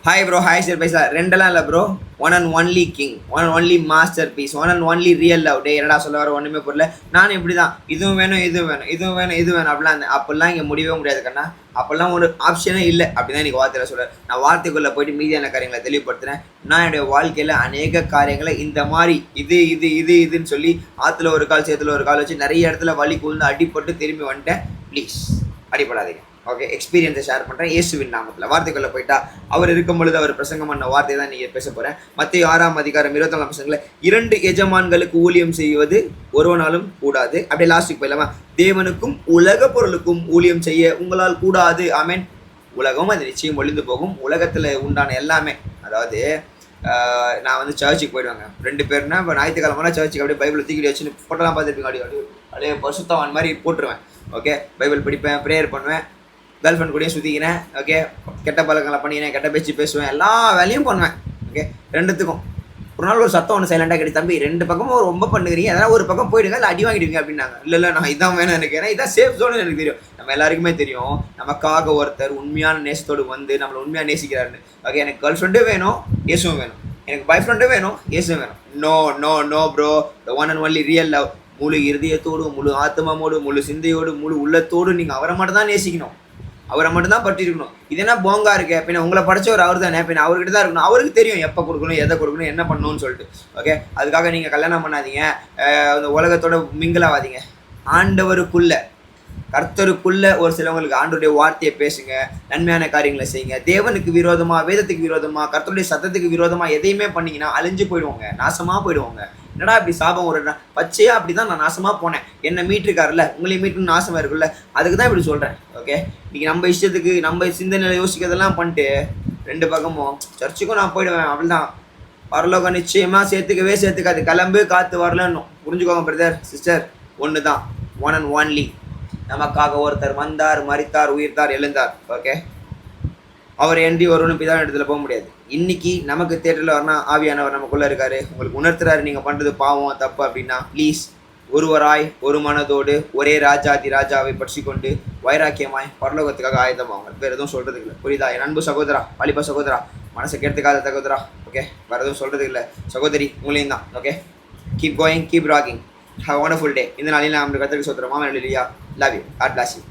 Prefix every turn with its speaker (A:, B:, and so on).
A: Hi bro, hi sir பைசா ரெண்டெல்லாம் இல்லை bro. One and only king, one and only masterpiece, one and only real love. டே என்னடா சொல்ல வர ஒன்றுமே புரியல. நானும் இப்படி தான், இதுவும் வேணும் இதுவும் வேணும் இதுவும் வேணும் இது வேணும் அப்படிலாம் இருந்தேன். அப்போல்லாம் இங்கே முடியவே முடியாது கண்ணா. அப்போல்லாம் ஒரு ஆப்ஷனே இல்லை. அப்படி தான் எனக்கு வார்த்தையில் சொல்கிறேன். நான் வார்த்தைக்குள்ளே போயிட்டு மீதியான காரியங்களை தெளிவுபடுத்துகிறேன். நான் என்னுடைய வாழ்க்கையில் அநேக காரியங்களை இந்த மாதிரி இதுன்னு சொல்லி ஆற்றுல ஒரு கால் சேத்துல ஒரு கால் வச்சு நிறைய இடத்துல வலி கூர்ந்து அடிப்பட்டு திரும்பி வந்துட்டேன். ப்ளீஸ் அடிப்படாதீங்க. ஓகே, எக்ஸ்பீரியன்ஸை ஷேர் பண்ணுறேன் இயேசுவின் நாமத்தில். வார்த்தைக்குள்ளே போயிட்டா அவர் இருக்கும் பொழுது அவர் பிரசங்கம் பண்ண வார்த்தை தான் நீங்கள் பேச போகிறேன். மத்திய 6:24 2 எஜமான்களுக்கு ஊழியம் செய்வது ஒருவனாலும் கூடாது. அப்படியே லாஸ்ட்டுக்கு போயிடலாமா? தேவனுக்கும் உலக பொருளுக்கும் ஊழியம் செய்ய உங்களால் கூடாது. ஆமேன். உலகம் அது நிச்சயம் ஒளிந்து போகும். உலகத்தில் உண்டான எல்லாமே, அதாவது நான் வந்து சர்ச்சுக்கு போயிடுவாங்க 2 பேர்னா. இப்போ ஞாயிற்றுக்கிழமை சர்ச்சுக்கு அப்படியே பைபிள் தூக்கிட்டு வச்சுன்னு ஃபோட்டோலாம் பார்த்துருப்பீங்க. அப்படியே பசுத்தவான் மாதிரி போட்டுருவேன். ஓகே, பைபிள் படிப்பேன், ப்ரேயர் பண்ணுவேன், கேர்ள் ஃப்ரெண்ட் கூடயும் சுற்றிக்கிறேன். ஓகே, கெட்ட பழக்கங்களை பண்ணிக்கிறேன், கெட்ட பேச்சு பேசுவேன், எல்லா வேலையும் பண்ணுவேன். ஓகே, ரெண்டுத்துக்கும் ஒரு நாள் ஒரு சத்தம் ஒன்று சைலண்டாக கிடையாது. தம்பி 2 பக்கமும் ரொம்ப பண்ணுறீங்க, எதனால் ஒரு பக்கம் போயிடுங்க, இல்லை அடி வாங்கிடுவீங்க அப்படின்னாங்க. இல்லை நான் இதான் வேணும் எனக்கு, ஏன்னா இதான் சேஃப் ஜோன்னு எனக்கு தெரியும். நம்ம எல்லாருக்குமே தெரியும் நமக்காக ஒருத்தர் உண்மையான நேசத்தோடு வந்து நம்மளை உண்மையாக நேசிக்கிறாருன்னு. ஓகே, எனக்கு கேர்ள் ஃப்ரெண்டும் வேணும், இயேசுவும் வேணும். எனக்கு பாய் ஃப்ரெண்டும் வேணும், இயேசுவும் வேணும். No no no bro, the one and only real love. முழு இருதயத்தோடு, முழு ஆத்மாவோடு, முழு சிந்தையோடு, முழு உள்ளத்தோடு நீங்கள் அவரை மட்டும் தான் நேசிக்கணும், அவரை மட்டும்தான் பற்றி இருக்கணும். இது என்ன போங்கா இருக்கு? பின்ன உங்களை படித்தவர் அவர் தானே, பின்ன அவர்கிட்ட தான் இருக்கணும். அவருக்கு தெரியும் எப்போ கொடுக்கணும், எதை கொடுக்கணும், என்ன பண்ணணும்னு சொல்லிட்டு. ஓகே, அதுக்காக நீங்கள் கல்யாணம் பண்ணாதீங்க, அந்த உலகத்தோட மிங்கிலாவாதீங்க. ஆண்டவருக்குள்ள, கர்த்தருக்குள்ள ஒரு சிலவங்களுக்கு ஆண்டவருடைய வார்த்தையை பேசுங்க, நன்மையான காரியங்களை செய்யுங்க. தேவனுக்கு விரோதமாக, வேதத்துக்கு விரோதமாக, கர்த்தருடைய சத்தத்துக்கு விரோதமாக எதையுமே பண்ணிங்கன்னா அழிஞ்சு போயிடுவாங்க, நாசமாக போயிடுவாங்க. என்னடா இப்படி சாபம் ஒரு பச்சையா அப்படி தான் நான் நாசமாக போனேன். என்னை மீட்டிருக்காருல்ல, உங்களையும் மீட்டு நாசமாக இருக்குல்ல, அதுக்கு தான் இப்படி சொல்கிறேன். ஓகே, இன்றைக்கி நம்ம இஷ்டத்துக்கு நம்ம சிந்தனையில் யோசிக்கிறதெல்லாம் பண்ணிட்டு 2 பக்கமும் சர்ச்சுக்கும் நான் போயிடுவேன். அப்படிதான் பரலோகம் நிச்சயமாக சேர்த்துக்காது. கிளம்பு, காற்று வரலன்னு புரிஞ்சுக்கோங்க பிரதர் சிஸ்டர். ஒன்று தான், ஒன் அண்ட் ஒன்லி. நமக்காக ஒருத்தர் வந்தார், மரித்தார், உயிர்த்தார், எழுந்தார். ஓகே, அவர் என்று ஒருவனும் பிதாவின் இடத்துல போக முடியாது. இன்னைக்கு நமக்கு தேட்டரில் வரணும், ஆவியானவர் நமக்குள்ளே இருக்காரு, உங்களுக்கு உணர்த்துறாரு நீங்கள் பண்ணுறது பாவம் தப்பு அப்படின்னா ப்ளீஸ் ஒருவராய் ஒரு மனதோடு ஒரே ராஜாவை பற்றி கொண்டு வைராக்கியமாய் பரலோகத்துக்காக ஆயுதமாகும். வேறு எதுவும் சொல்கிறதுக்கு இல்லை. புரியுதா என் அன்பு சகோதரா, வாலிப சகோதரா, மனசை கேட்டுக்காத சகோதரா? ஓகே, வேறு எதுவும் சொல்கிறதுக்கு இல்லை. சகோதரி உங்களையும் தான். Okay, keep going, keep rocking, have wonderful day. இந்த நாளில் நான் கற்றுக்கு சொல்கிறோம். மாமன் இல்லையா? Love you, God bless you.